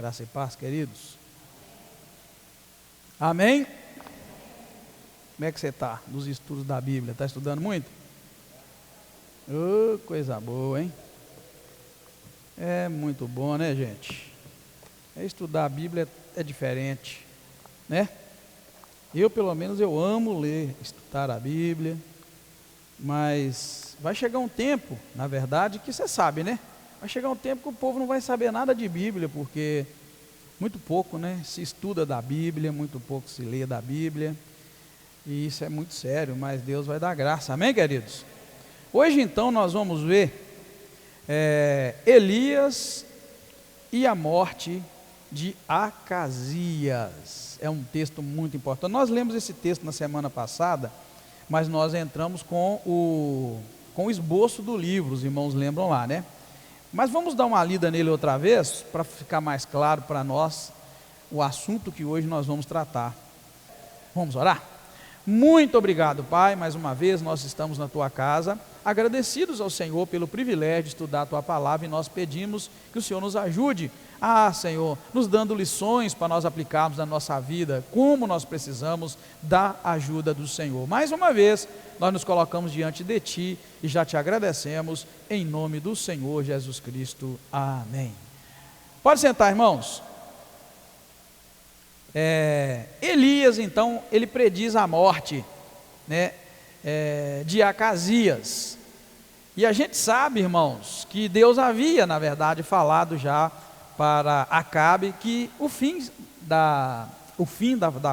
Graça e paz, queridos. Amém? Como é que você está nos estudos da Bíblia? Está estudando muito? Oh, coisa boa, hein? É muito bom, né, gente? Estudar a Bíblia é diferente, né? Eu, pelo menos, eu amo ler, estudar a Bíblia, mas vai chegar um tempo, na verdade, que você sabe, né? Vai chegar um tempo que o povo não vai saber nada de Bíblia, porque muito pouco, né, se estuda da Bíblia, muito pouco se lê da Bíblia, e isso é muito sério, mas Deus vai dar graça, amém, queridos? Hoje, então, nós vamos ver Elias e a morte de Acasias. É um texto muito importante. Nós lemos esse texto na semana passada, mas nós entramos com o esboço do livro, os irmãos lembram lá, né? Mas vamos dar uma lida nele outra vez, para ficar mais claro para nós o assunto que hoje nós vamos tratar. Vamos orar? Muito obrigado, Pai, mais uma vez nós estamos na Tua casa, agradecidos ao Senhor pelo privilégio de estudar a Tua palavra, e nós pedimos que o Senhor nos ajude, Senhor, nos dando lições para nós aplicarmos na nossa vida, como nós precisamos da ajuda do Senhor. Mais uma vez, nós nos colocamos diante de Ti e já Te agradecemos, em nome do Senhor Jesus Cristo. Amém. Pode sentar, irmãos. Elias, então, ele prediz a morte, né, de Acasias, e a gente sabe, irmãos, que Deus havia, na verdade, falado já para Acabe que o fim da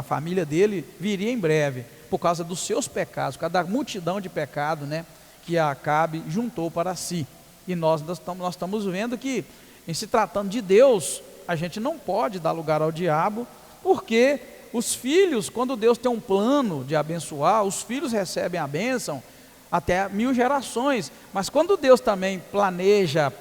família dele viria em breve, por causa dos seus pecados, por causa da multidão de pecado, né, que Acabe juntou para si. E nós estamos vendo que, em se tratando de Deus, a gente não pode dar lugar ao diabo, porque os filhos, quando Deus tem um plano de abençoar, os filhos recebem a bênção até 1000 gerações, mas quando Deus também planeja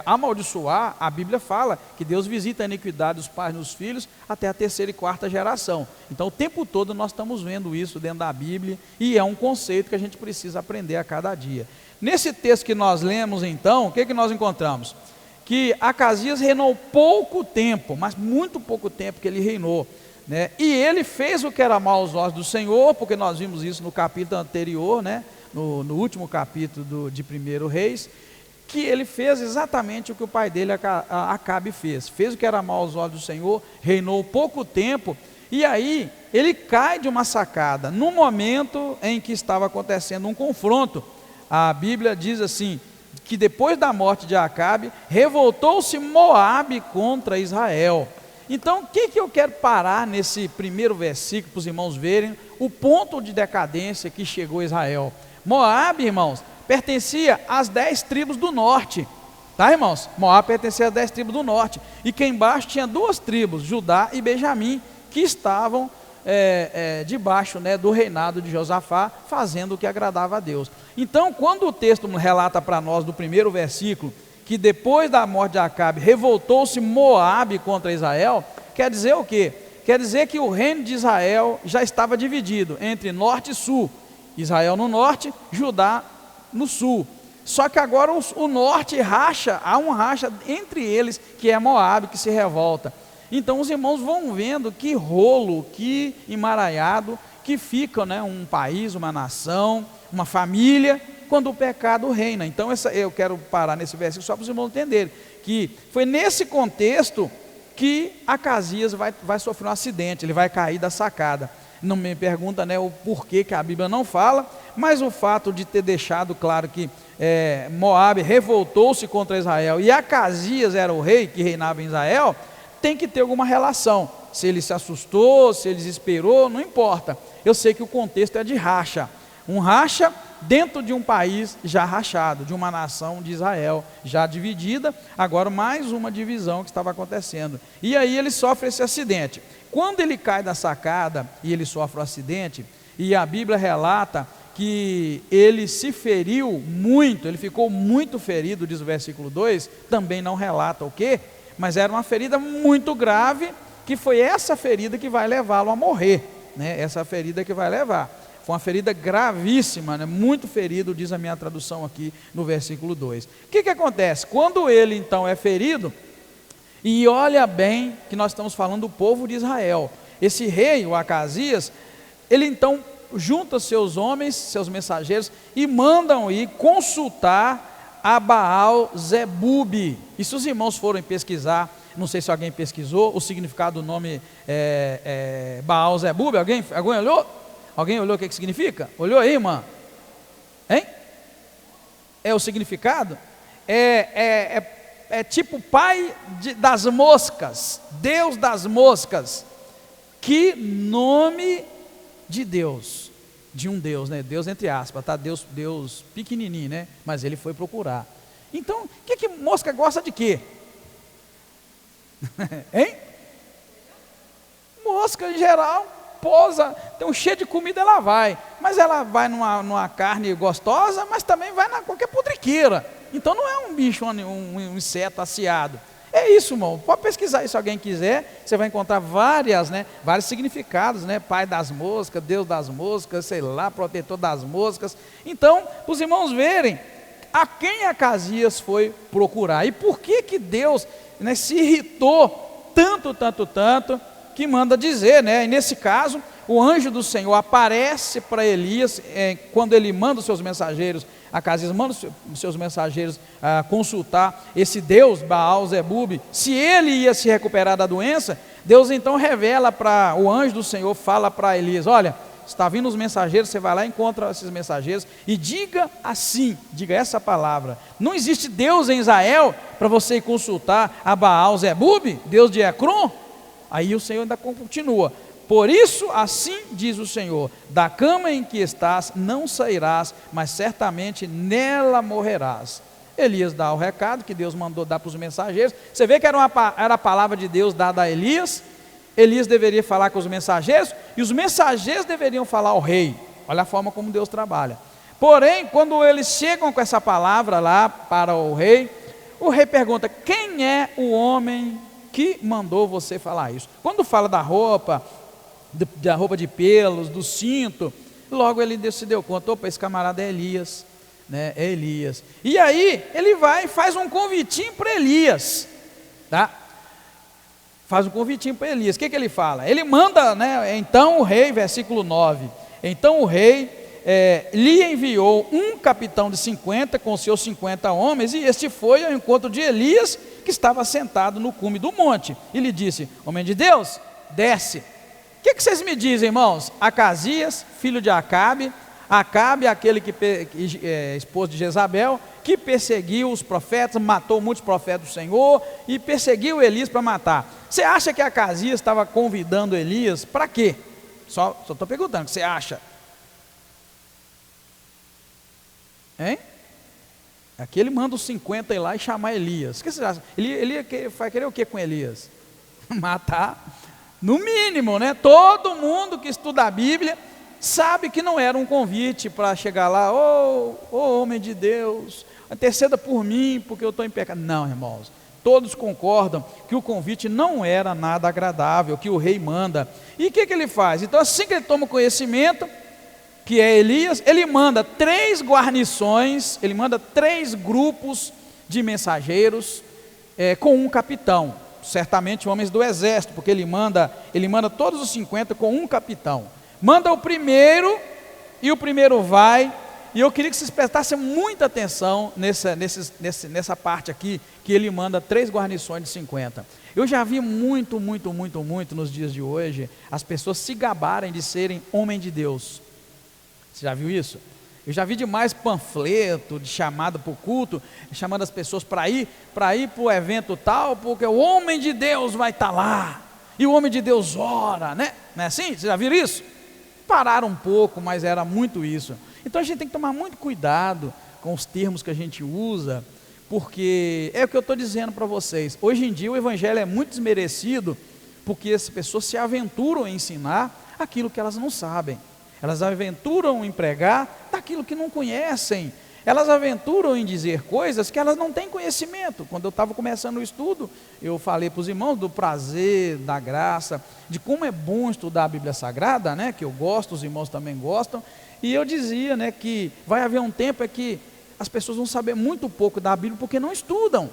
amaldiçoar, a Bíblia fala que Deus visita a iniquidade dos pais nos filhos até a 3ª e 4ª geração. Então o tempo todo nós estamos vendo isso dentro da Bíblia, e é um conceito que a gente precisa aprender a cada dia. Nesse texto que nós lemos, então, o que nós encontramos? Que Acasias reinou pouco tempo, mas muito pouco tempo que ele reinou, né? E ele fez o que era mal aos olhos do Senhor, porque nós vimos isso no capítulo anterior, né? No último capítulo de 1 Reis, que ele fez exatamente o que o pai dele, Acabe, fez o que era mal aos olhos do Senhor, reinou pouco tempo, e aí ele cai de uma sacada, no momento em que estava acontecendo um confronto. A Bíblia diz assim, que depois da morte de Acabe, revoltou-se Moabe contra Israel. Então, o que eu quero parar nesse primeiro versículo, para os irmãos verem o ponto de decadência que chegou Israel. Moabe, irmãos, pertencia às 10 tribos do norte, tá, irmãos? Moabe pertencia às 10 tribos do norte, e que embaixo tinha 2 tribos, Judá e Benjamim, que estavam debaixo, né, do reinado de Josafá, fazendo o que agradava a Deus. Então, quando o texto relata para nós, do primeiro versículo, que depois da morte de Acabe, revoltou-se Moabe contra Israel, quer dizer o quê? Quer dizer que o reino de Israel já estava dividido entre norte e sul, Israel no norte, Judá no sul. Só que agora o norte racha, há um racha entre eles, que é Moabe, que se revolta. Então os irmãos vão vendo que rolo, que emaranhado que fica, né, um país, uma nação, uma família, quando o pecado reina. Então eu quero parar nesse versículo só para os irmãos entenderem, que foi nesse contexto que Acasias vai sofrer um acidente, ele vai cair da sacada. Não me pergunta, né, o porquê que a Bíblia não fala, mas o fato de ter deixado claro que Moabe revoltou-se contra Israel e Acasias era o rei que reinava em Israel, tem que ter alguma relação. Se ele se assustou, se ele esperou, não importa. Eu sei que o contexto é de racha, um racha dentro de um país já rachado, de uma nação de Israel já dividida, agora mais uma divisão que estava acontecendo. E aí ele sofre esse acidente. Quando ele cai da sacada e ele sofre o acidente, e a Bíblia relata que ele se feriu muito, ele ficou muito ferido, diz o versículo 2, também não relata o quê? Mas era uma ferida muito grave, que foi essa ferida que vai levá-lo a morrer, né? Essa ferida que vai levar. Foi uma ferida gravíssima, né? Muito ferido, diz a minha tradução aqui no versículo 2. O que acontece? Quando ele então é ferido, E olha bem que nós estamos falando do povo de Israel. Esse rei, o Acasias, ele então junta seus homens, seus mensageiros, e mandam ir consultar a Baal-zebub. E se os irmãos forem pesquisar, não sei se alguém pesquisou, o significado do nome Baal-zebub, alguém olhou? Alguém olhou o que significa? Olhou aí, irmã? Hein? É o significado? É tipo pai das moscas, Deus das moscas. Que nome de Deus, de um Deus, né? Deus entre aspas, tá? Deus pequenininho, né? Mas ele foi procurar. Então, o que mosca gosta de quê? Hein? Mosca em geral pousa, tem um cheio de comida, ela vai, mas ela vai numa carne gostosa, mas também vai na qualquer podriqueira. Então não é um bicho, um inseto aciado. É isso, irmão. Pode pesquisar isso se alguém quiser. Você vai encontrar vários significados, né? Pai das moscas, Deus das moscas, sei lá, protetor das moscas. Então, para os irmãos verem a quem Acasias foi procurar e por que Deus, né, se irritou tanto, que manda dizer, né? E nesse caso, o anjo do Senhor aparece para Elias quando ele manda os seus mensageiros. Acasias manda os seus mensageiros consultar esse Deus, Baal-zebub, se ele ia se recuperar da doença. Deus então revela para o anjo do Senhor, fala para Elias: olha, está vindo os mensageiros, você vai lá e encontra esses mensageiros e diga assim, diga essa palavra: não existe Deus em Israel para você ir consultar a Baal-zebub, Deus de Ecrom? Aí o Senhor ainda continua: por isso assim diz o Senhor, da cama em que estás não sairás, mas certamente nela morrerás. Elias dá o recado que Deus mandou dar para os mensageiros. Você vê que era a palavra de Deus dada a Elias. Elias deveria falar com os mensageiros, e os mensageiros deveriam falar ao rei. Olha a forma como Deus trabalha. Porém, quando eles chegam com essa palavra lá para o rei pergunta: quem é o homem que mandou você falar isso? Quando fala da roupa de pelos, do cinto, logo ele se deu conta: opa, esse camarada é Elias, né? É Elias. E aí ele vai e faz um convitinho para Elias, tá? Faz um convitinho para Elias. O que ele fala? Ele manda, né? Então o rei, versículo 9, então o rei lhe enviou um capitão de 50 com seus 50 homens, e este foi ao encontro de Elias, que estava sentado no cume do monte, e lhe disse: homem de Deus, desce. O que vocês me dizem, irmãos? Acasias, filho de Acabe, aquele esposo de Jezabel, que perseguiu os profetas, matou muitos profetas do Senhor, e perseguiu Elias para matar. Você acha que Acasias estava convidando Elias para quê? Só estou perguntando, o que você acha? Hein? Aqui ele manda os 50 ir lá e chamar Elias. O que você acha? Ele vai querer o que com Elias? Matar. No mínimo, né? Todo mundo que estuda a Bíblia sabe que não era um convite para chegar lá: ô homem de Deus, interceda por mim porque eu estou em pecado. Não, irmãos, todos concordam que o convite não era nada agradável, que o rei manda. E o que ele faz? Então, assim que ele toma conhecimento que é Elias, ele manda 3 guarnições, ele manda 3 grupos de mensageiros com um capitão, certamente homens do exército, porque ele manda todos os 50 com um capitão. Manda o primeiro, e o primeiro vai, e eu queria que vocês prestassem muita atenção nessa parte aqui, que ele manda 3 guarnições de 50. Eu já vi muito nos dias de hoje, as pessoas se gabarem de serem homem de Deus. Você já viu isso? Eu já vi demais panfleto de chamada para o culto, chamando as pessoas para ir para o evento tal, porque o homem de Deus vai estar lá, e o homem de Deus ora, né? Não é assim? Vocês já viram isso? Pararam um pouco, mas era muito isso. Então a gente tem que tomar muito cuidado com os termos que a gente usa, porque é o que eu estou dizendo para vocês. Hoje em dia o evangelho é muito desmerecido, porque as pessoas se aventuram em ensinar aquilo que elas não sabem. Elas aventuram em pregar daquilo que não conhecem. Elas aventuram em dizer coisas que elas não têm conhecimento. Quando eu estava começando o estudo, eu falei para os irmãos do prazer, da graça, de como é bom estudar a Bíblia Sagrada, né? Que eu gosto, os irmãos também gostam. E eu dizia, né, que vai haver um tempo que as pessoas vão saber muito pouco da Bíblia porque não estudam.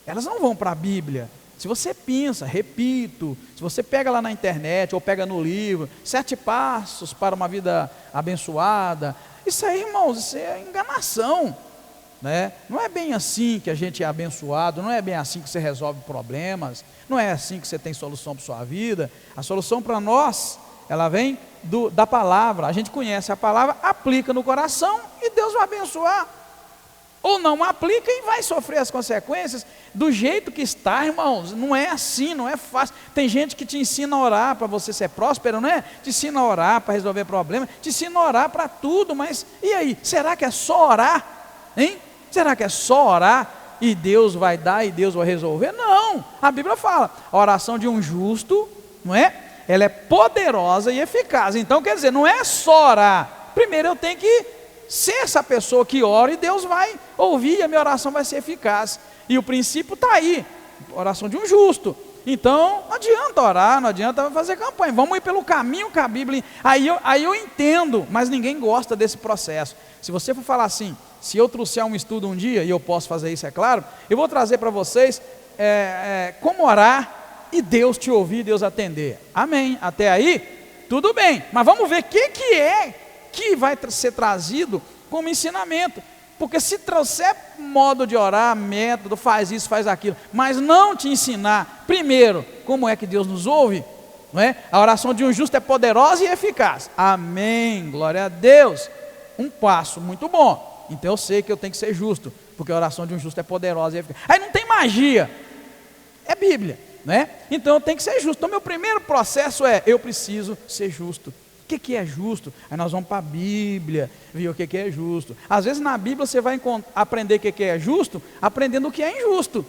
Elas não vão para a Bíblia. Se você pensa, repito, se você pega lá na internet ou pega no livro, 7 passos para uma vida abençoada, isso aí, irmãos, isso é enganação, né? Não é bem assim que a gente é abençoado, não é bem assim que você resolve problemas, não é assim que você tem solução para a sua vida. A solução para nós, ela vem da palavra. A gente conhece a palavra, aplica no coração e Deus vai abençoar. Ou não aplica e vai sofrer as consequências do jeito que está, irmãos. Não é assim, não é fácil. Tem gente que te ensina a orar para você ser próspero, não é? Te ensina a orar para resolver problemas, te ensina a orar para tudo, mas e aí? Será que é só orar? Hein? Será que é só orar e Deus vai dar e Deus vai resolver? Não, a Bíblia fala, a oração de um justo, não é? Ela é poderosa e eficaz. Então quer dizer, não é só orar. Primeiro eu tenho que ser essa pessoa que ora e Deus vai ouvir e a minha oração vai ser eficaz. E o princípio está aí, oração de um justo. Então não adianta orar, não adianta fazer campanha, vamos ir pelo caminho que a Bíblia. Aí eu entendo, mas ninguém gosta desse processo. Se você for falar assim, se eu trouxer um estudo um dia, e eu posso fazer isso, é claro, eu vou trazer para vocês como orar e Deus te ouvir, Deus atender. Amém, até aí, tudo bem, mas vamos ver o que é que vai ser trazido como ensinamento. Porque se trouxer modo de orar, método, faz isso, faz aquilo, mas não te ensinar, primeiro, como é que Deus nos ouve, não é? A oração de um justo é poderosa e eficaz. Amém, glória a Deus. Um passo muito bom. Então eu sei que eu tenho que ser justo, porque a oração de um justo é poderosa e eficaz. Aí não tem magia, é Bíblia, né? Então eu tenho que ser justo. Então meu primeiro processo eu preciso ser justo. O que é justo? Aí nós vamos para a Bíblia, ver o que é justo. Às vezes na Bíblia você vai aprender o que é justo, aprendendo o que é injusto.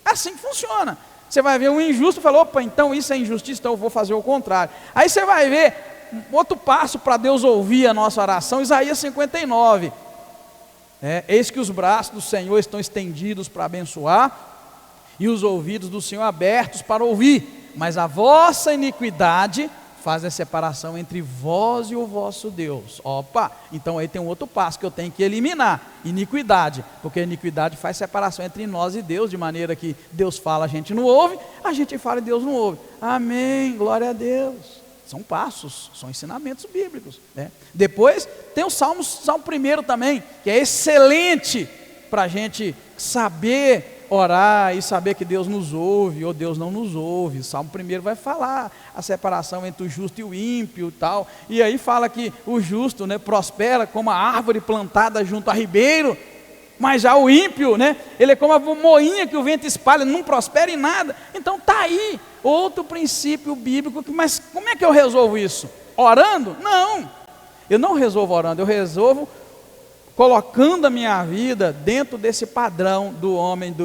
É assim que funciona. Você vai ver um injusto e fala, opa, então isso é injustiça, então eu vou fazer o contrário. Aí você vai ver outro passo para Deus ouvir a nossa oração, Isaías 59. Eis que os braços do Senhor estão estendidos para abençoar, e os ouvidos do Senhor abertos para ouvir, mas a vossa iniquidade faz a separação entre vós e o vosso Deus. Opa, então aí tem um outro passo que eu tenho que eliminar, iniquidade, porque a iniquidade faz separação entre nós e Deus, de maneira que Deus fala, a gente não ouve, a gente fala e Deus não ouve. Amém, glória a Deus. São passos, são ensinamentos bíblicos, né? Depois tem o Salmo 1 também, que é excelente para a gente saber orar e saber que Deus nos ouve ou Deus não nos ouve. O Salmo 1 vai falar a separação entre o justo e o ímpio e tal, e aí fala que o justo, né, prospera como a árvore plantada junto a ribeiro, mas já o ímpio, né, ele é como a moinha que o vento espalha, não prospera em nada. Então está aí outro princípio bíblico. Mas como é que eu resolvo isso? Orando? Não, eu não resolvo orando, eu resolvo colocando a minha vida dentro desse padrão do homem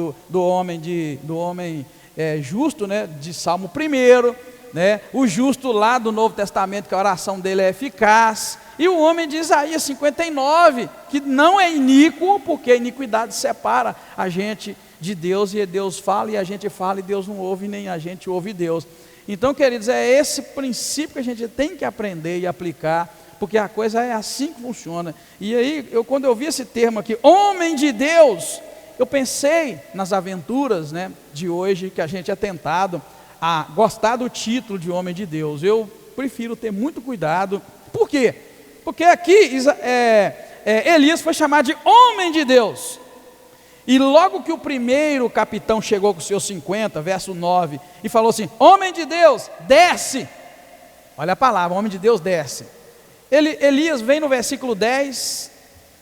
justo, né, de Salmo 1, né, o justo lá do Novo Testamento, que a oração dele é eficaz, e o homem de Isaías 59, que não é iníquo, porque a iniquidade separa a gente de Deus, e Deus fala, e a gente fala, e Deus não ouve, nem a gente ouve Deus. Então, queridos, é esse princípio que a gente tem que aprender e aplicar, porque a coisa é assim que funciona. E aí, quando eu vi esse termo aqui, homem de Deus, eu pensei nas aventuras, né, de hoje, que a gente é tentado a gostar do título de homem de Deus. Eu prefiro ter muito cuidado. Por quê? Porque aqui Elias foi chamado de homem de Deus. E logo que o primeiro capitão chegou com os seus 50, verso 9, e falou assim, homem de Deus, desce. Olha a palavra, homem de Deus, desce. Elias vem no versículo 10,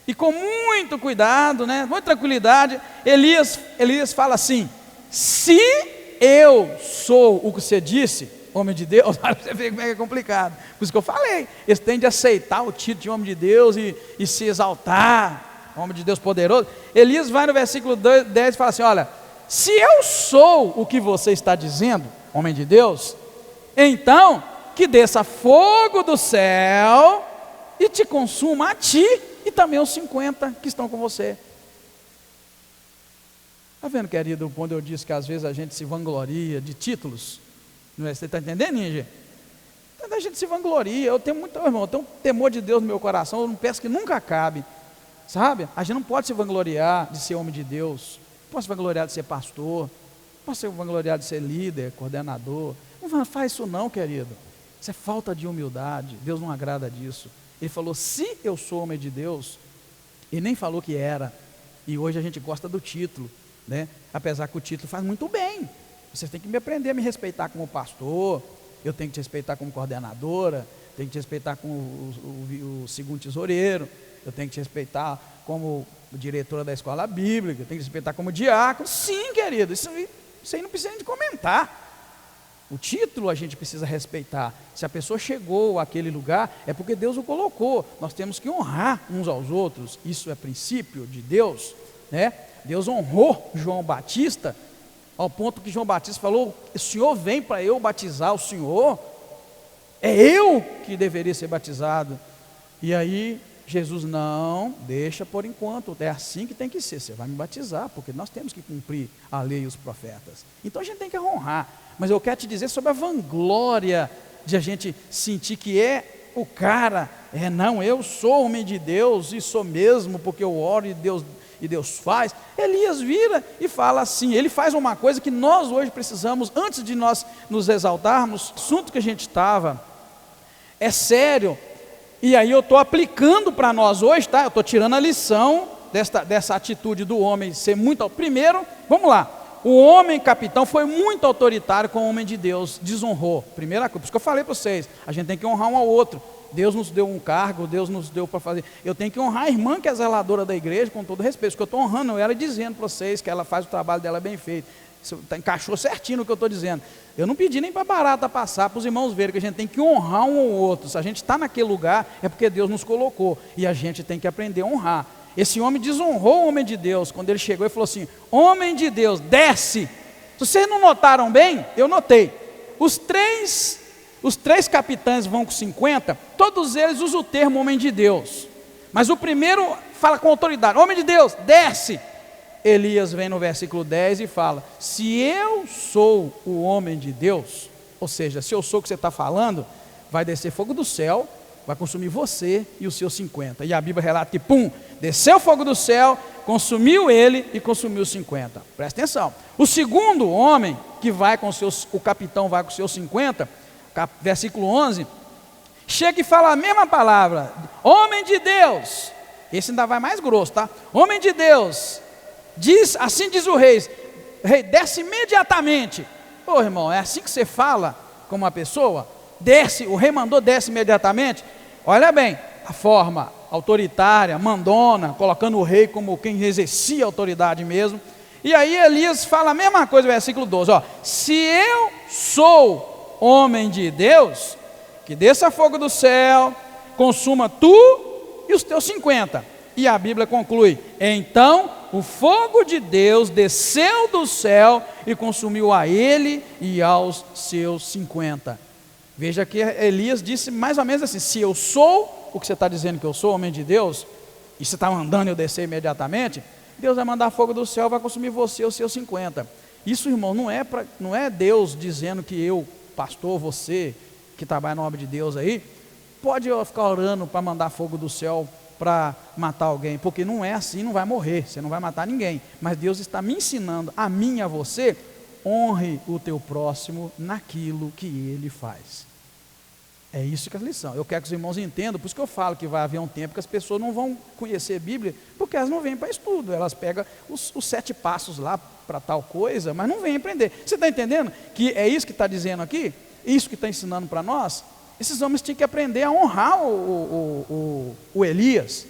e com muito cuidado, né, muita tranquilidade, Elias fala assim, se eu sou o que você disse, homem de Deus, você vê como é complicado. Por isso que eu falei, eles têm de aceitar o título de homem de Deus e se exaltar, homem de Deus poderoso. Elias vai no versículo 10 e fala assim, olha, se eu sou o que você está dizendo, homem de Deus, então que desça fogo do céu e te consuma a ti e também os 50 que estão com você. Está vendo, querido, quando eu disse que às vezes a gente se vangloria de títulos? Não é? Você está entendendo, Ninja? Então a gente se vangloria. Eu tenho um temor de Deus no meu coração, eu não peço que nunca acabe, sabe? A gente não pode se vangloriar de ser homem de Deus, não pode se vangloriar de ser pastor, não para ser vangloriado de ser líder, coordenador. Não faz isso não, querido. Isso é falta de humildade. Deus não agrada disso. Ele falou, se eu sou homem de Deus, e nem falou que era. E hoje a gente gosta do título, né? Apesar que o título faz muito bem. Você tem que me aprender a me respeitar como pastor, eu tenho que te respeitar como coordenadora, tenho que te respeitar como o segundo tesoureiro, eu tenho que te respeitar como diretora da escola bíblica, eu tenho que te respeitar como diácono. Sim, querido, isso aí não precisa de comentar. O título a gente precisa respeitar. Se a pessoa chegou àquele lugar, é porque Deus o colocou. Nós temos que honrar uns aos outros. Isso é princípio de Deus, né? Deus honrou João Batista, ao ponto que João Batista falou, o Senhor vem para eu batizar o Senhor? É eu que deveria ser batizado. E aí Jesus, não, deixa por enquanto, é assim que tem que ser, você vai me batizar, porque nós temos que cumprir a lei e os profetas. Então a gente tem que honrar, mas eu quero te dizer sobre a vanglória de a gente sentir que é o cara, não, eu sou homem de Deus, e sou mesmo, porque eu oro e Deus faz. Elias vira e fala assim, ele faz uma coisa que nós hoje precisamos, antes de nós nos exaltarmos, o assunto que a gente estava, é sério. E aí eu estou aplicando para nós hoje, tá? Eu estou tirando a lição dessa atitude do homem ser muito... Primeiro, vamos lá, o homem capitão foi muito autoritário com o homem de Deus, desonrou. Primeira coisa, por isso que eu falei para vocês, a gente tem que honrar um ao outro. Deus nos deu um cargo, Deus nos deu para fazer. Eu tenho que honrar a irmã que é zeladora da igreja, com todo respeito, porque eu estou honrando ela e dizendo para vocês que ela faz o trabalho dela bem feito. Encaixou certinho no que eu estou dizendo. Eu não pedi nem para barata passar, para os irmãos verem que a gente tem que honrar um ao outro. Se a gente está naquele lugar, é porque Deus nos colocou, e a gente tem que aprender a honrar. Esse homem desonrou o homem de Deus, quando ele chegou e falou assim, homem de Deus, desce. Se vocês não notaram bem, eu notei, os três capitães vão com 50, todos eles usam o termo homem de Deus, mas o primeiro fala com autoridade, homem de Deus, desce. Elias vem no versículo 10 e fala, se eu sou o homem de Deus, ou seja, se eu sou o que você está falando, vai descer fogo do céu, vai consumir você e os seus 50, e a Bíblia relata que desceu fogo do céu, consumiu ele e consumiu os 50, presta atenção. O segundo homem que vai com o capitão vai com os seus 50, versículo 11, chega e fala a mesma palavra, homem de Deus, esse ainda vai mais grosso, tá? Homem de Deus, assim diz o rei, desce imediatamente. Ô irmão, é assim que você fala com uma pessoa? Desce, o rei mandou, desce imediatamente. Olha bem, a forma autoritária, mandona, colocando o rei como quem exercia a autoridade mesmo. E aí Elias fala a mesma coisa no versículo 12, ó, se eu sou homem de Deus, que desça fogo do céu, consuma tu e os teus 50. E a Bíblia conclui, então o fogo de Deus desceu do céu e consumiu a ele e aos seus 50. Veja que Elias disse mais ou menos assim, se eu sou o que você está dizendo que eu sou, homem de Deus, e você está mandando eu descer imediatamente, Deus vai mandar fogo do céu, vai consumir você e os seus 50. Isso, irmão, não é Deus dizendo que eu, pastor, você, que trabalha na obra de Deus aí, pode ficar orando para mandar fogo do céu para matar alguém, porque não é assim, não vai morrer, você não vai matar ninguém, mas Deus está me ensinando, a mim e a você, honre o teu próximo naquilo que ele faz. É isso que é a lição. Eu quero que os irmãos entendam, por isso que eu falo que vai haver um tempo que as pessoas não vão conhecer a Bíblia, porque elas não vêm para estudo, elas pegam os 7 passos lá para tal coisa, mas não vêm aprender. Você está entendendo que é isso que está dizendo aqui? Isso que está ensinando para nós? Esses homens tinham que aprender a honrar o Elias,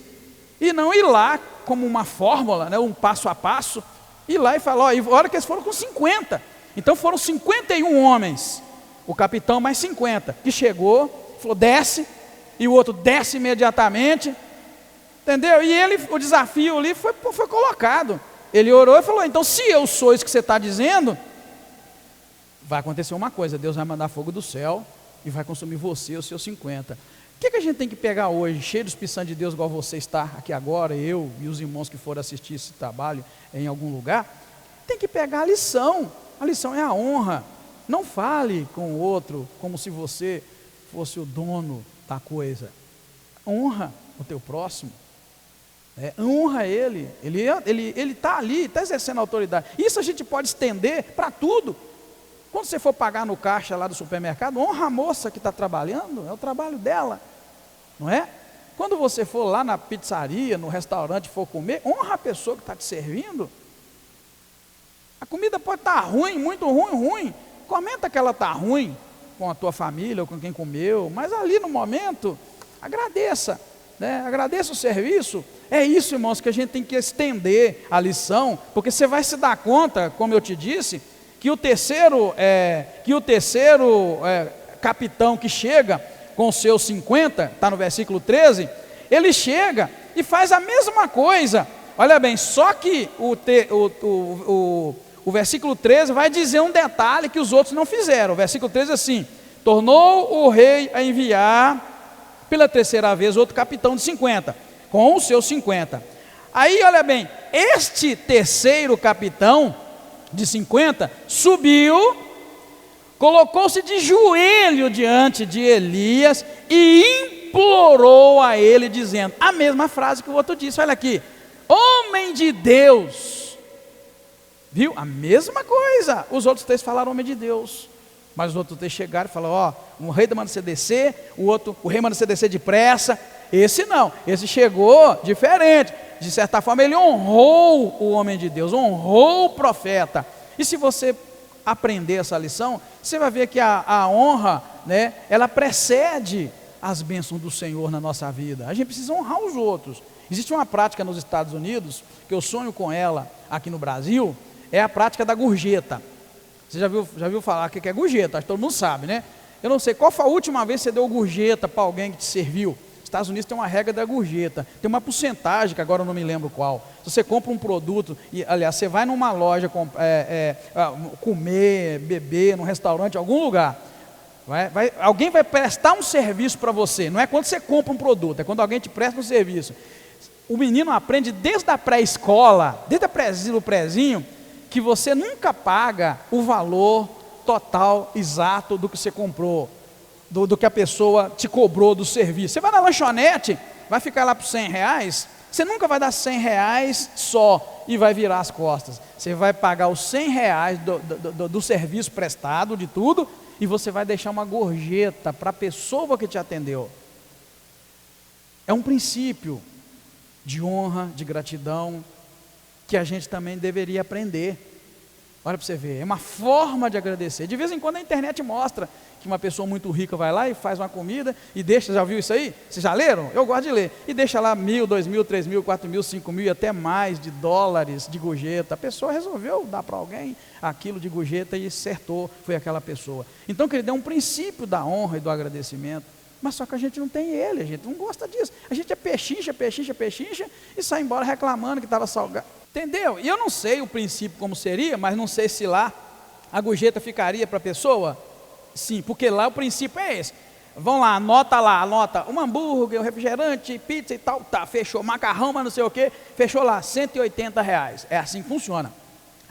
e não ir lá como uma fórmula, né, um passo a passo, ir lá e falar, olha que eles foram com 50, então foram 51 homens, o capitão mais 50, que chegou, falou, desce, e o outro desce imediatamente, entendeu? E o desafio ali foi colocado, ele orou e falou, então se eu sou isso que você está dizendo, vai acontecer uma coisa, Deus vai mandar fogo do céu, e vai consumir você e os seus 50. O que a gente tem que pegar hoje, cheio do Espírito Santo de Deus, igual você está aqui agora, eu e os irmãos que foram assistir esse trabalho em algum lugar, tem que pegar a lição é a honra. Não fale com o outro como se você fosse o dono da coisa. Honra o teu próximo, Honra ele está ali, está exercendo autoridade. Isso a gente pode estender para tudo. Quando você for pagar no caixa lá do supermercado, honra a moça que está trabalhando, é o trabalho dela, não é? Quando você for lá na pizzaria, no restaurante, for comer, honra a pessoa que está te servindo. A comida pode estar ruim, muito ruim. Comenta que ela está ruim com a tua família ou com quem comeu, mas ali no momento, agradeça, né? Agradeça o serviço. É isso, irmãos, que a gente tem que estender a lição, porque você vai se dar conta, como eu te disse, que o terceiro capitão que chega com os seus 50, está no versículo 13, ele chega e faz a mesma coisa. Olha bem, só que o versículo 13 vai dizer um detalhe que os outros não fizeram. O versículo 13 é assim: tornou o rei a enviar pela terceira vez outro capitão de 50, com os seus 50. Aí, olha bem, este terceiro capitão de 50 subiu, colocou-se de joelho diante de Elias e implorou a ele, dizendo a mesma frase que o outro disse. Olha aqui: homem de Deus. Viu? A mesma coisa. Os outros três falaram homem de Deus, mas os outros três chegaram e falaram: o rei manda você descer, o rei manda você descer depressa. Esse não, esse chegou diferente. De certa forma ele honrou o homem de Deus, honrou o profeta. E se você aprender essa lição, você vai ver que a honra, né, ela precede as bênçãos do Senhor na nossa vida. A gente precisa honrar os outros. Existe uma prática nos Estados Unidos, que eu sonho com ela aqui no Brasil, é a prática da gorjeta. Você já viu falar o que é gorjeta? Acho que todo mundo sabe, né? Eu não sei, qual foi a última vez que você deu gorjeta para alguém que te serviu? Estados Unidos tem uma regra da gorjeta, tem uma porcentagem, que agora eu não me lembro qual. Se você compra um produto, aliás, você vai numa loja comer, beber, num restaurante, em algum lugar, alguém vai prestar um serviço para você. Não é quando você compra um produto, é quando alguém te presta um serviço. O menino aprende desde a pré-escola, desde o prézinho, que você nunca paga o valor total, exato do que você comprou, do que a pessoa te cobrou do serviço. Você vai na lanchonete, vai ficar lá por R$100, você nunca vai dar R$100 só e vai virar as costas. Você vai pagar os R$100 do serviço prestado, de tudo, e você vai deixar uma gorjeta para a pessoa que te atendeu. É um princípio de honra, de gratidão, que a gente também deveria aprender. Olha para você ver, é uma forma de agradecer. De vez em quando a internet mostra que uma pessoa muito rica vai lá e faz uma comida e deixa, já viu isso aí? Vocês já leram? Eu gosto de ler. E deixa lá 1.000, 2.000, 3.000, 4.000, 5.000 e até mais de dólares de gorjeta. A pessoa resolveu dar para alguém aquilo de gorjeta e acertou, foi aquela pessoa. Então, querido, é um princípio da honra e do agradecimento. Mas só que a gente não tem ele, a gente não gosta disso. A gente é pechincha e sai embora reclamando que estava salgado. Entendeu? E eu não sei o princípio como seria, mas não sei se lá a gorjeta ficaria para a pessoa. Sim, porque lá o princípio é esse. Vão lá, anota um hambúrguer, um refrigerante, pizza e tal, tá, fechou, macarrão, mas não sei o que, fechou lá, R$180. É assim que funciona.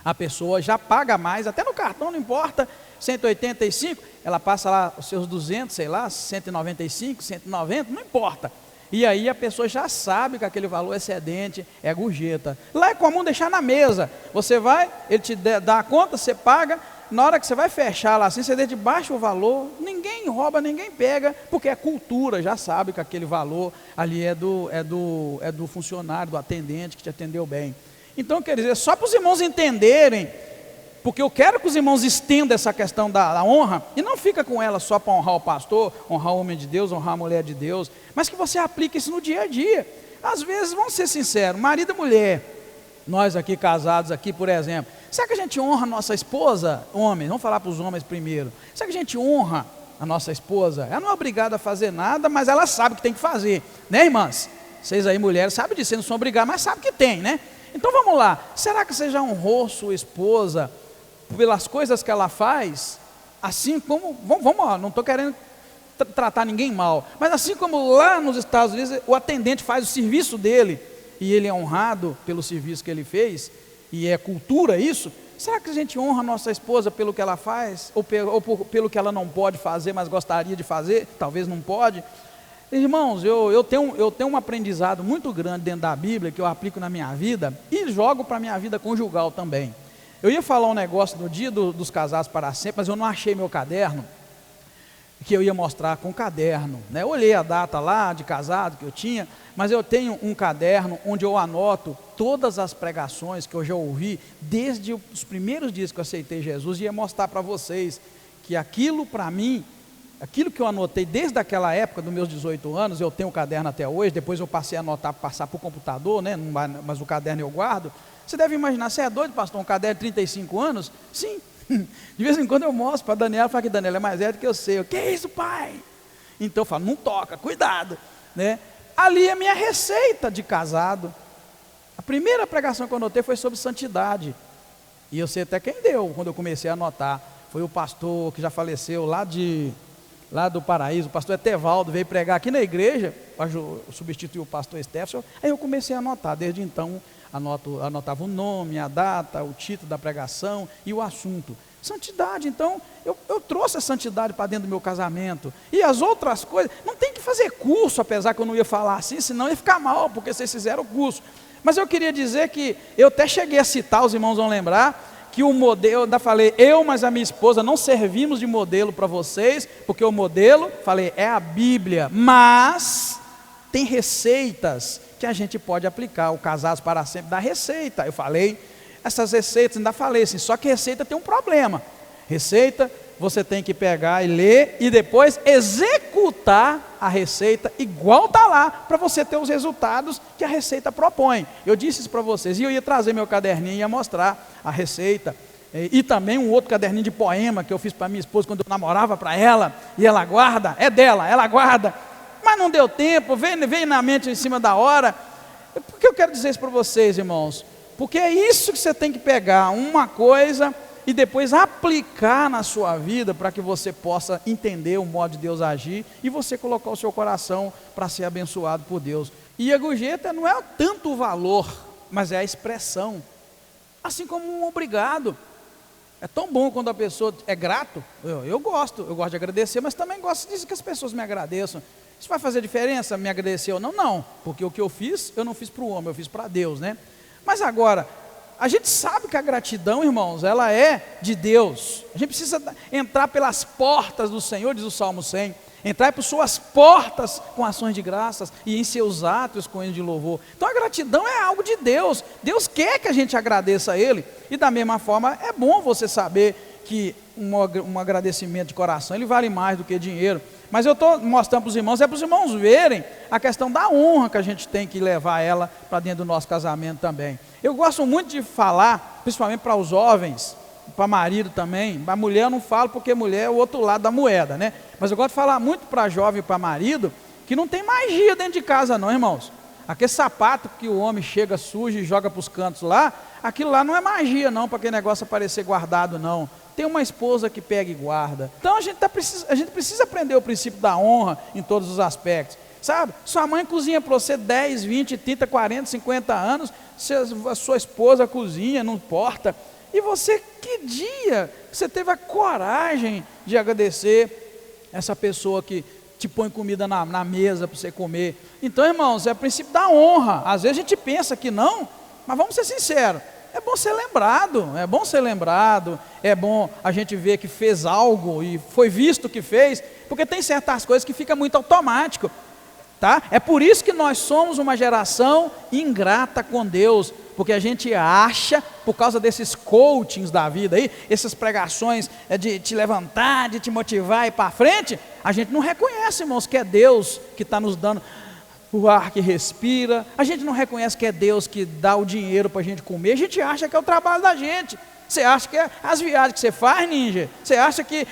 A pessoa já paga mais, até no cartão, não importa, 185, ela passa lá os seus 200, sei lá, 195, 190, não importa. E aí a pessoa já sabe que aquele valor excedente é gorjeta. Lá é comum deixar na mesa. Você vai, ele te dá a conta, você paga. Na hora que você vai fechar lá assim, você deixa debaixo o valor. Ninguém rouba, ninguém pega, porque é cultura, já sabe que aquele valor ali é do funcionário, do atendente que te atendeu bem. Então, quer dizer, só para os irmãos entenderem, porque eu quero que os irmãos estendam essa questão da honra, e não fica com ela só para honrar o pastor, honrar o homem de Deus, honrar a mulher de Deus, mas que você aplique isso no dia a dia. Às vezes, vamos ser sinceros, marido e mulher, nós aqui casados aqui, por exemplo, será que a gente honra a nossa esposa, homens? Vamos falar para os homens primeiro. Será que a gente honra a nossa esposa? Ela não é obrigada a fazer nada, mas ela sabe que tem que fazer, né, irmãs? Vocês aí, mulheres, sabem disso, vocês não são obrigadas, mas sabem que tem, né? Então vamos lá, será que você já honrou sua esposa pelas coisas que ela faz? Assim como, vamos lá, não estou querendo tratar ninguém mal, mas assim como lá nos Estados Unidos o atendente faz o serviço dele e ele é honrado pelo serviço que ele fez, e é cultura isso, será que a gente honra a nossa esposa pelo que ela faz, ou pelo que ela não pode fazer, mas gostaria de fazer, talvez não pode? Irmãos, eu tenho um aprendizado muito grande dentro da Bíblia que eu aplico na minha vida e jogo para a minha vida conjugal também. Eu ia falar um negócio no dia dos casados para sempre, mas eu não achei meu caderno, que eu ia mostrar com caderno, né? Eu olhei a data lá de casado que eu tinha, mas eu tenho um caderno onde eu anoto todas as pregações que eu já ouvi desde os primeiros dias que eu aceitei Jesus, e ia mostrar para vocês que aquilo para mim, aquilo que eu anotei desde aquela época, dos meus 18 anos, eu tenho o caderno até hoje, depois eu passei a anotar, passar para o computador, né? Mas o caderno eu guardo. Você deve imaginar, você é doido, pastor, um caderno de 35 anos? Sim. De vez em quando eu mostro para a Daniela, falo que Daniela é mais velha do que eu sei. Que é isso, pai? Então eu falo, não toca, cuidado, né? Ali é a minha receita de casado. A primeira pregação que eu anotei foi sobre santidade, e eu sei até quem deu, quando eu comecei a anotar. Foi o pastor que já faleceu lá do Paraíso, o pastor Etevaldo, veio pregar aqui na igreja, substituiu o pastor Stefano. Aí eu comecei a anotar, desde então anotava o nome, a data, o título da pregação e o assunto. Santidade. Então eu trouxe a santidade para dentro do meu casamento, e as outras coisas, não tem que fazer curso, apesar que eu não ia falar assim, senão ia ficar mal, porque vocês fizeram o curso. Mas eu queria dizer que eu até cheguei a citar, os irmãos vão lembrar, que o modelo, eu ainda falei, mas a minha esposa não servimos de modelo para vocês, porque o modelo, falei, é a Bíblia, mas tem receitas que a gente pode aplicar. O Casados para Sempre dá receita. Eu falei, essas receitas, ainda falei assim, só que receita tem um problema. Receita, você tem que pegar e ler, e depois executar a receita, igual está lá, para você ter os resultados que a receita propõe. Eu disse isso para vocês, e eu ia trazer meu caderninho e ia mostrar a receita, e também um outro caderninho de poema, que eu fiz para minha esposa, quando eu namorava para ela, e ela guarda, é dela, ela guarda, mas não deu tempo, veio na mente em cima da hora. Por que eu quero dizer isso para vocês, irmãos? Porque é isso que você tem que pegar, uma coisa, e depois aplicar na sua vida, para que você possa entender o modo de Deus agir, e você colocar o seu coração para ser abençoado por Deus. E a gorjeta não é tanto o valor, mas é a expressão, assim como um obrigado. É tão bom quando a pessoa é grato. Eu gosto de agradecer, mas também gosto de que as pessoas me agradeçam. Isso vai fazer diferença, me agradecer ou não? Não, porque o que eu fiz, eu não fiz para o homem, eu fiz para Deus, né? Mas agora, a gente sabe que a gratidão, irmãos, ela é de Deus. A gente precisa entrar pelas portas do Senhor, diz o Salmo 100, entrar por suas portas com ações de graças, e em seus atos com hinos de louvor. Então a gratidão é algo de Deus. Deus quer que a gente agradeça a Ele, e da mesma forma é bom você saber que um agradecimento de coração, ele vale mais do que dinheiro. Mas eu estou mostrando para os irmãos, é para os irmãos verem a questão da honra que a gente tem que levar ela para dentro do nosso casamento também. Eu gosto muito de falar, principalmente para os jovens, para marido também. Para mulher eu não falo, porque mulher é o outro lado da moeda, né? Mas eu gosto de falar muito para jovem e para marido, que não tem magia dentro de casa não, irmãos. Aquele sapato que o homem chega sujo e joga para os cantos lá, aquilo lá não é magia não, para aquele negócio aparecer guardado não. Tem uma esposa que pega e guarda. Então a gente precisa aprender o princípio da honra em todos os aspectos, sabe? Sua mãe cozinha para você 10, 20, 30, 40, 50 anos, a sua esposa cozinha, não importa. E você, que dia você teve a coragem de agradecer essa pessoa que te põe comida na mesa para você comer? Então, irmãos, é o princípio da honra. Às vezes a gente pensa que não, mas vamos ser sinceros. É bom ser lembrado, é bom a gente ver que fez algo e foi visto que fez, porque tem certas coisas que fica muito automático, tá? É por isso que nós somos uma geração ingrata com Deus, porque a gente acha, por causa desses coachings da vida aí, essas pregações de te levantar, de te motivar e ir para frente, a gente não reconhece, irmãos, que é Deus que está nos dando o ar que respira. A gente não reconhece que é Deus que dá o dinheiro para a gente comer. A gente acha que é o trabalho da gente. Você acha que é as viagens que você faz, ninja? Você acha que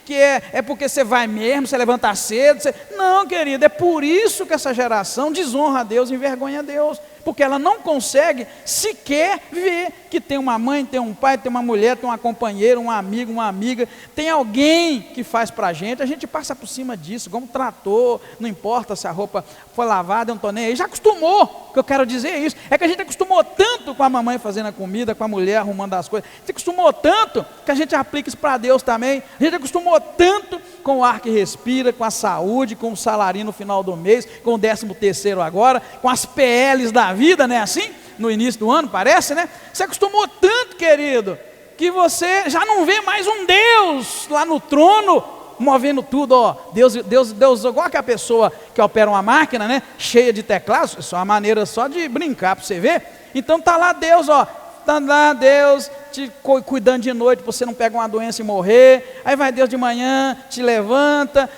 é porque você vai mesmo, você levanta cedo? Não, querido, é por isso que essa geração desonra a Deus e envergonha a Deus, porque ela não consegue sequer ver que tem uma mãe, tem um pai, tem uma mulher, tem uma companheira, um amigo, uma amiga, tem alguém que faz para a gente passa por cima disso, como trator, não importa se a roupa foi lavada, eu não estou nem aí, já acostumou. O que eu quero dizer é isso, é que a gente acostumou tanto com a mamãe fazendo a comida, com a mulher arrumando as coisas, a gente acostumou tanto que a gente aplica isso para Deus também, a gente acostumou tanto com o ar que respira, com a saúde, com o salário no final do mês, com o 13º agora, com as PLs da vida, não é assim? No início do ano, parece, né? Você acostumou tanto, querido, que você já não vê mais um Deus lá no trono, movendo tudo, ó. Deus, igual que a pessoa que opera uma máquina, né? Cheia de teclados, isso é uma maneira só de brincar para você ver. Então tá lá Deus, ó. Tá lá Deus te cuidando de noite para você não pegar uma doença e morrer. Aí vai Deus de manhã, te levanta.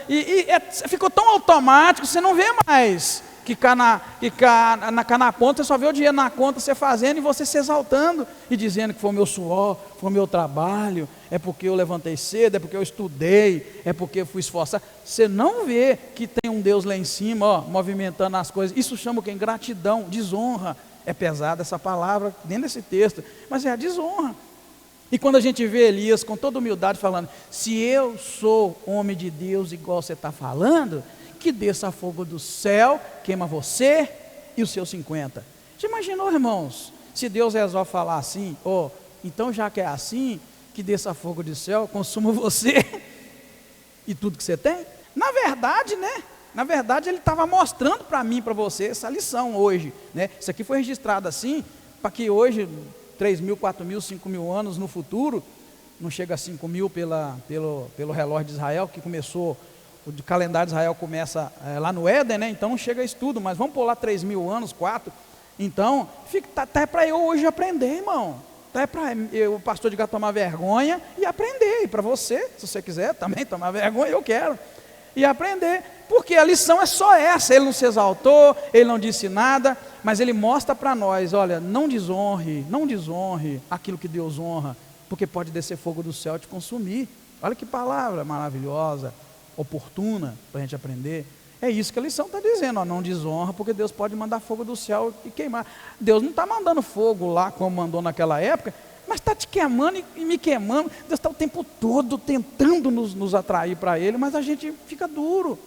Ficou tão automático, você não vê mais. Que cá na ponta, você só vê o dinheiro na conta, você fazendo e você se exaltando e dizendo que foi o meu suor, foi o meu trabalho, é porque eu levantei cedo, é porque eu estudei, é porque eu fui esforçado. Você não vê que tem um Deus lá em cima, ó, movimentando as coisas. Isso chama o quê? Ingratidão, desonra. É pesada essa palavra dentro desse texto, mas é a desonra. E quando a gente vê Elias com toda humildade falando, se eu sou homem de Deus igual você está falando, que desça fogo do céu, queima você e os seus 50. Já imaginou, irmãos, se Deus resolve falar assim, então já que é assim, que desça fogo do céu, consuma você e tudo que você tem? Na verdade, né? Na verdade, ele estava mostrando para mim, para você, essa lição hoje, né? Isso aqui foi registrado assim, para que hoje, 3.000, 4.000, 5.000 anos no futuro, não chega a 5.000 pelo relógio de Israel, que começou, o calendário de Israel começa lá no Éden, né? Então não chega a isso tudo, mas vamos pôr lá 3.000 anos, 4. Então, tá para eu hoje aprender, irmão. Tá para o pastor de tomar vergonha e aprender. E para você, se você quiser também tomar vergonha, eu quero. E aprender, porque a lição é só essa. Ele não se exaltou, ele não disse nada, mas ele mostra para nós, olha, não desonre aquilo que Deus honra, porque pode descer fogo do céu e te consumir. Olha que palavra maravilhosa, oportuna para a gente aprender. É isso que a lição está dizendo, ó, não desonra, porque Deus pode mandar fogo do céu e queimar. Deus não está mandando fogo lá como mandou naquela época, mas está te queimando e me queimando. Deus está o tempo todo tentando nos atrair para Ele, mas a gente fica duro,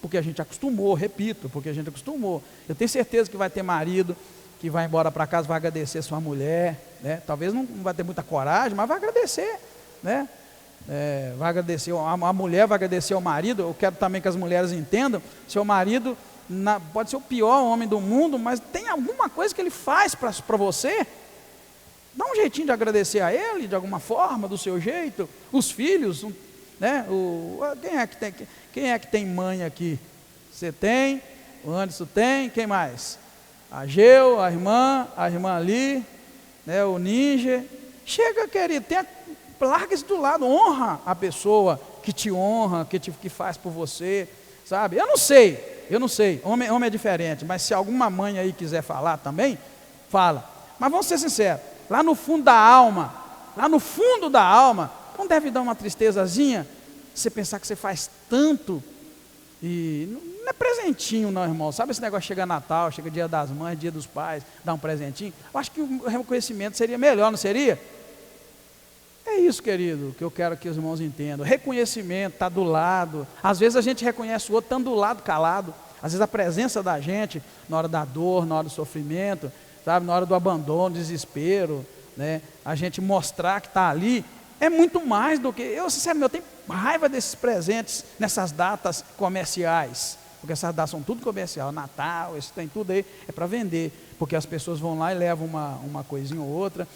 porque a gente acostumou, repito, porque a gente acostumou. Eu tenho certeza que vai ter marido que vai embora para casa, vai agradecer sua mulher, né? Talvez não vai ter muita coragem, mas vai agradecer, né? Vai agradecer, a mulher vai agradecer ao marido. Eu quero também que as mulheres entendam, seu marido pode ser o pior homem do mundo, mas tem alguma coisa que ele faz para você. Dá um jeitinho de agradecer a ele, de alguma forma, do seu jeito. Os filhos, né? Quem é que tem mãe aqui? Você tem, o Anderson tem, quem mais? A Geu, a irmã ali, né? O Ninja. Chega, querido, larga isso do lado, honra a pessoa que te honra, que faz por você, sabe? Eu não sei, homem é diferente, mas se alguma mãe aí quiser falar também, fala. Mas vamos ser sinceros, lá no fundo da alma, não deve dar uma tristezazinha, você pensar que você faz tanto, e não é presentinho não, irmão, sabe esse negócio, chega Natal, chega Dia das Mães, Dia dos Pais, dá um presentinho, eu acho que o reconhecimento seria melhor, não seria? É isso, querido, que eu quero que os irmãos entendam. Reconhecimento, está do lado. Às vezes a gente reconhece o outro estando do lado calado. Às vezes a presença da gente, na hora da dor, na hora do sofrimento, sabe, na hora do abandono, desespero, né? A gente mostrar que está ali, é muito mais do que... Eu, sinceramente, eu tenho raiva desses presentes nessas datas comerciais. Porque essas datas são tudo comercial. Natal, isso tem tudo aí, é para vender. Porque as pessoas vão lá e levam uma coisinha ou outra,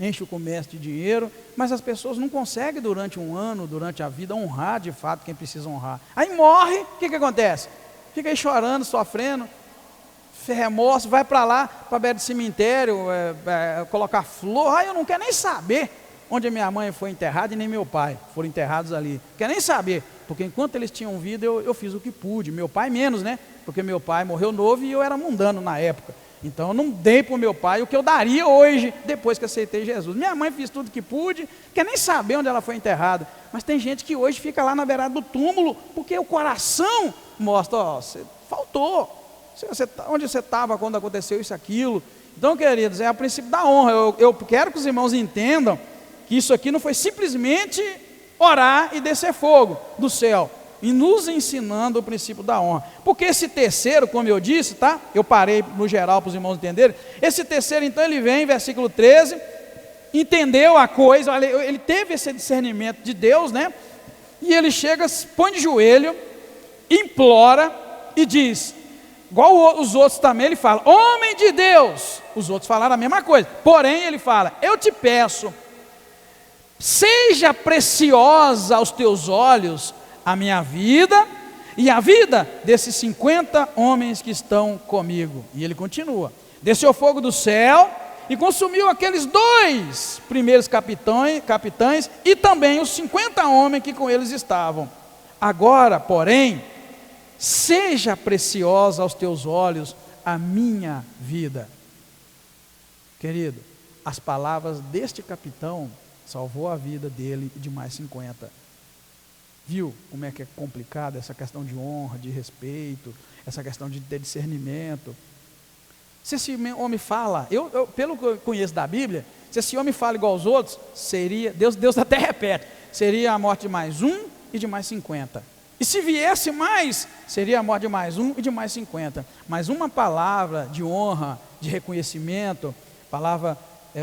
enche o comércio de dinheiro, mas as pessoas não conseguem durante um ano, durante a vida, honrar de fato quem precisa honrar. Aí morre, o que acontece? Fica aí chorando, sofrendo, remorso, vai para lá, para beira do cemitério, colocar flor. Eu não quero nem saber onde a minha mãe foi enterrada e nem meu pai foram enterrados ali. Quero nem saber, porque enquanto eles tinham vida, eu fiz o que pude. Meu pai menos, né? Porque meu pai morreu novo e eu era mundano na época. Então eu não dei para o meu pai o que eu daria hoje, depois que aceitei Jesus. Minha mãe fez tudo que pude, quer nem saber onde ela foi enterrada. Mas tem gente que hoje fica lá na beirada do túmulo, porque o coração mostra, você faltou. Onde você estava quando aconteceu isso, aquilo? Então, queridos, é o princípio da honra. Eu quero que os irmãos entendam que isso aqui não foi simplesmente orar e descer fogo do céu, e nos ensinando o princípio da honra. Porque esse terceiro, como eu disse, tá? Eu parei no geral para os irmãos entenderem. Esse terceiro, então, ele vem, versículo 13, entendeu a coisa, ele teve esse discernimento de Deus, né? E ele chega, põe de joelho, implora e diz, igual os outros também, ele fala, homem de Deus. Os outros falaram a mesma coisa, porém ele fala, eu te peço, seja preciosa aos teus olhos a minha vida e a vida desses 50 homens que estão comigo. E ele continua, desceu fogo do céu e consumiu aqueles 2 primeiros capitães e também os 50 homens que com eles estavam. Agora, porém, seja preciosa aos teus olhos a minha vida. Querido, as palavras deste capitão salvou a vida dele e de mais 50. Viu como é que é complicado essa questão de honra, de respeito, essa questão de ter discernimento? Se esse homem fala, pelo que eu conheço da Bíblia, se esse homem fala igual aos outros, seria, Deus até repete, seria a morte de mais 1 e de mais 50. E se viesse mais, seria a morte de mais 1 e de mais 50. Mas uma palavra de honra, de reconhecimento, palavra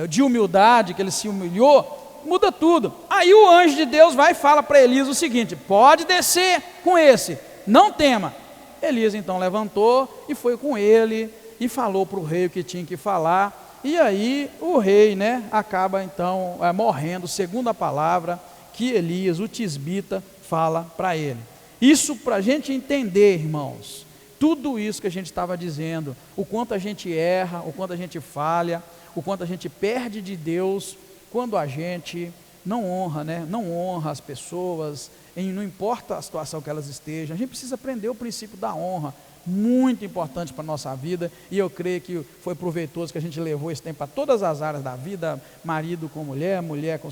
de humildade, que ele se humilhou, muda tudo. Aí o anjo de Deus vai e fala para Elias o seguinte, pode descer com esse, não tema. Elias então levantou e foi com ele, e falou para o rei o que tinha que falar, e aí o rei, né, acaba então morrendo, segundo a palavra que Elias, o tisbita, fala para ele. Isso para a gente entender, irmãos, tudo isso que a gente estava dizendo, o quanto a gente erra, o quanto a gente falha, o quanto a gente perde de Deus, quando a gente não honra, né, não honra as pessoas, não importa a situação que elas estejam, a gente precisa aprender o princípio da honra, muito importante para a nossa vida, e eu creio que foi proveitoso que a gente levou esse tempo para todas as áreas da vida, marido com mulher, mulher com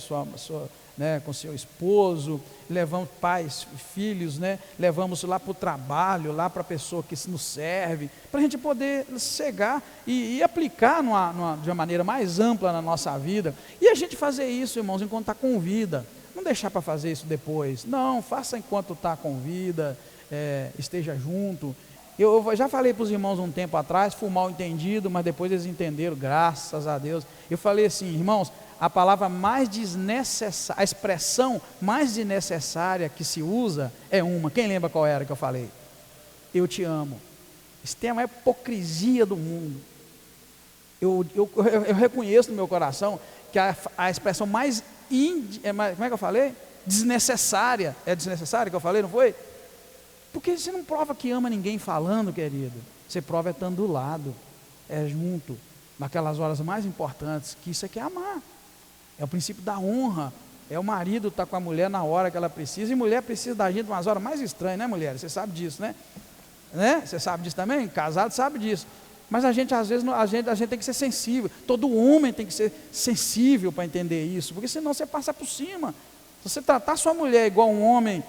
com seu esposo, levamos pais, filhos, né, levamos lá para o trabalho, lá para a pessoa que nos serve, para a gente poder chegar e aplicar de uma maneira mais ampla na nossa vida, e a gente fazer isso, irmãos, enquanto está com vida, não deixar para fazer isso depois, não, faça enquanto está com vida, esteja junto. Eu já falei para os irmãos um tempo atrás, fui mal entendido, mas depois eles entenderam, graças a Deus. Eu falei assim, irmãos, a palavra mais desnecessária, a expressão mais desnecessária que se usa é uma. Quem lembra qual era que eu falei? Eu te amo. Isso tem a maior hipocrisia do mundo. Eu reconheço no meu coração que a expressão mais, como é que eu falei? Desnecessária. É desnecessária que eu falei, não foi? Porque você não prova que ama ninguém falando, querido. Você prova estando do lado, junto, naquelas horas mais importantes, que isso é que é amar. É o princípio da honra. É o marido estar com a mulher na hora que ela precisa, e mulher precisa da gente umas horas mais estranhas, né, mulher? Você sabe disso, né? Você sabe disso também? Casado sabe disso. Mas a gente, às vezes, a gente tem que ser sensível. Todo homem tem que ser sensível para entender isso, porque senão você passa por cima. Se você tratar sua mulher igual um homem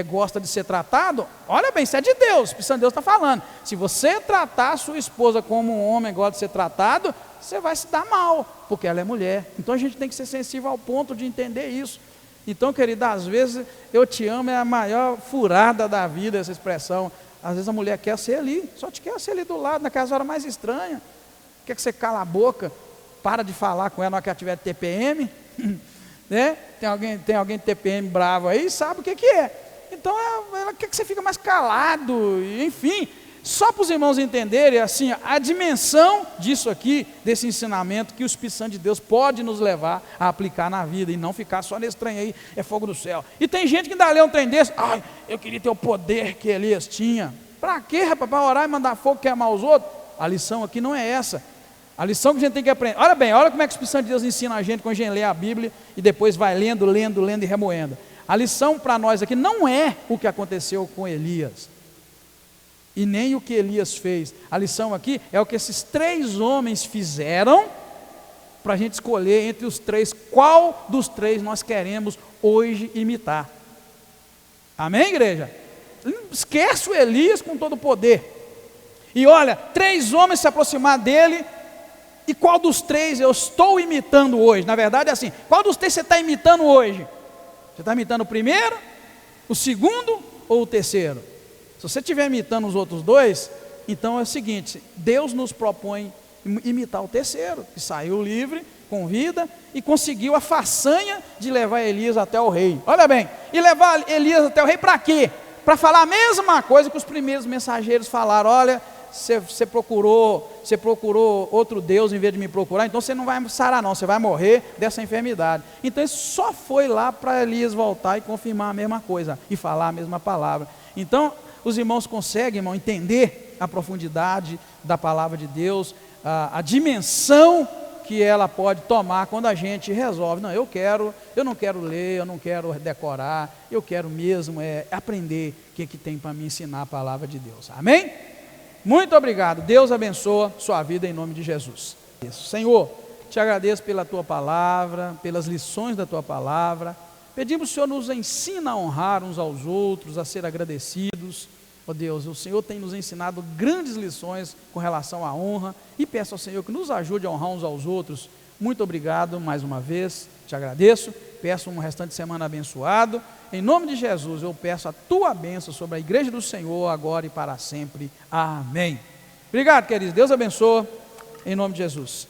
gosta de ser tratado, olha bem, isso é de Deus, o Espírito de Deus está falando. Se você tratar a sua esposa como um homem gosta de ser tratado, você vai se dar mal, porque ela é mulher. Então a gente tem que ser sensível ao ponto de entender isso. Então, querida, às vezes, eu te amo é a maior furada da vida, essa expressão. Às vezes a mulher quer ser ali, só te quer ser ali do lado, naquelas horas mais estranhas. Quer que você cala a boca, para de falar com ela na hora que ela tiver TPM, né? Tem alguém de TPM bravo aí, sabe o que é. Então ela quer que você fique mais calado, enfim, só para os irmãos entenderem assim, a dimensão disso aqui, desse ensinamento que o Espírito Santo de Deus pode nos levar a aplicar na vida e não ficar só nesse trem aí, é fogo do céu. E tem gente que ainda lê um trem desse, eu queria ter o poder que Elias tinha. Para quê, rapaz? Para orar e mandar fogo, queimar os outros? A lição aqui não é essa. A lição que a gente tem que aprender, olha bem, olha como é que o Espírito Santo de Deus ensina a gente quando a gente lê a Bíblia e depois vai lendo e remoendo. A lição para nós aqui não é o que aconteceu com Elias, e nem o que Elias fez. A lição aqui é o que esses 3 homens fizeram, para a gente escolher entre os 3, qual dos 3 nós queremos hoje imitar. Amém, igreja? Esquece o Elias com todo o poder. E olha, 3 homens se aproximaram dele, e qual dos 3 eu estou imitando hoje? Na verdade é assim, qual dos 3 você está imitando hoje? Você está imitando o primeiro, o segundo ou o terceiro? Se você estiver imitando os outros 2, então é o seguinte, Deus nos propõe imitar o terceiro, que saiu livre, com vida, e conseguiu a façanha de levar Elias até o rei. Olha bem, e levar Elias até o rei para quê? Para falar a mesma coisa que os primeiros mensageiros falaram: olha, você procurou outro Deus em vez de me procurar, então você não vai sarar não, você vai morrer dessa enfermidade. Então ele só foi lá para Elias voltar e confirmar a mesma coisa, e falar a mesma palavra. Então os irmãos conseguem, irmão, entender a profundidade da palavra de Deus, a dimensão que ela pode tomar quando a gente resolve: não, eu não quero ler, eu não quero decorar, eu quero mesmo aprender o que tem para me ensinar a palavra de Deus. Amém? Muito obrigado, Deus abençoa sua vida em nome de Jesus. Senhor, te agradeço pela tua palavra, pelas lições da tua palavra. Pedimos que o Senhor nos ensina a honrar uns aos outros, a ser agradecidos. Ó Deus, o Senhor tem nos ensinado grandes lições com relação à honra, e peço ao Senhor que nos ajude a honrar uns aos outros. Muito obrigado mais uma vez, te agradeço, peço um restante de semana abençoado. Em nome de Jesus eu peço a tua bênção sobre a igreja do Senhor, agora e para sempre. Amém. Obrigado, queridos, Deus abençoe, em nome de Jesus.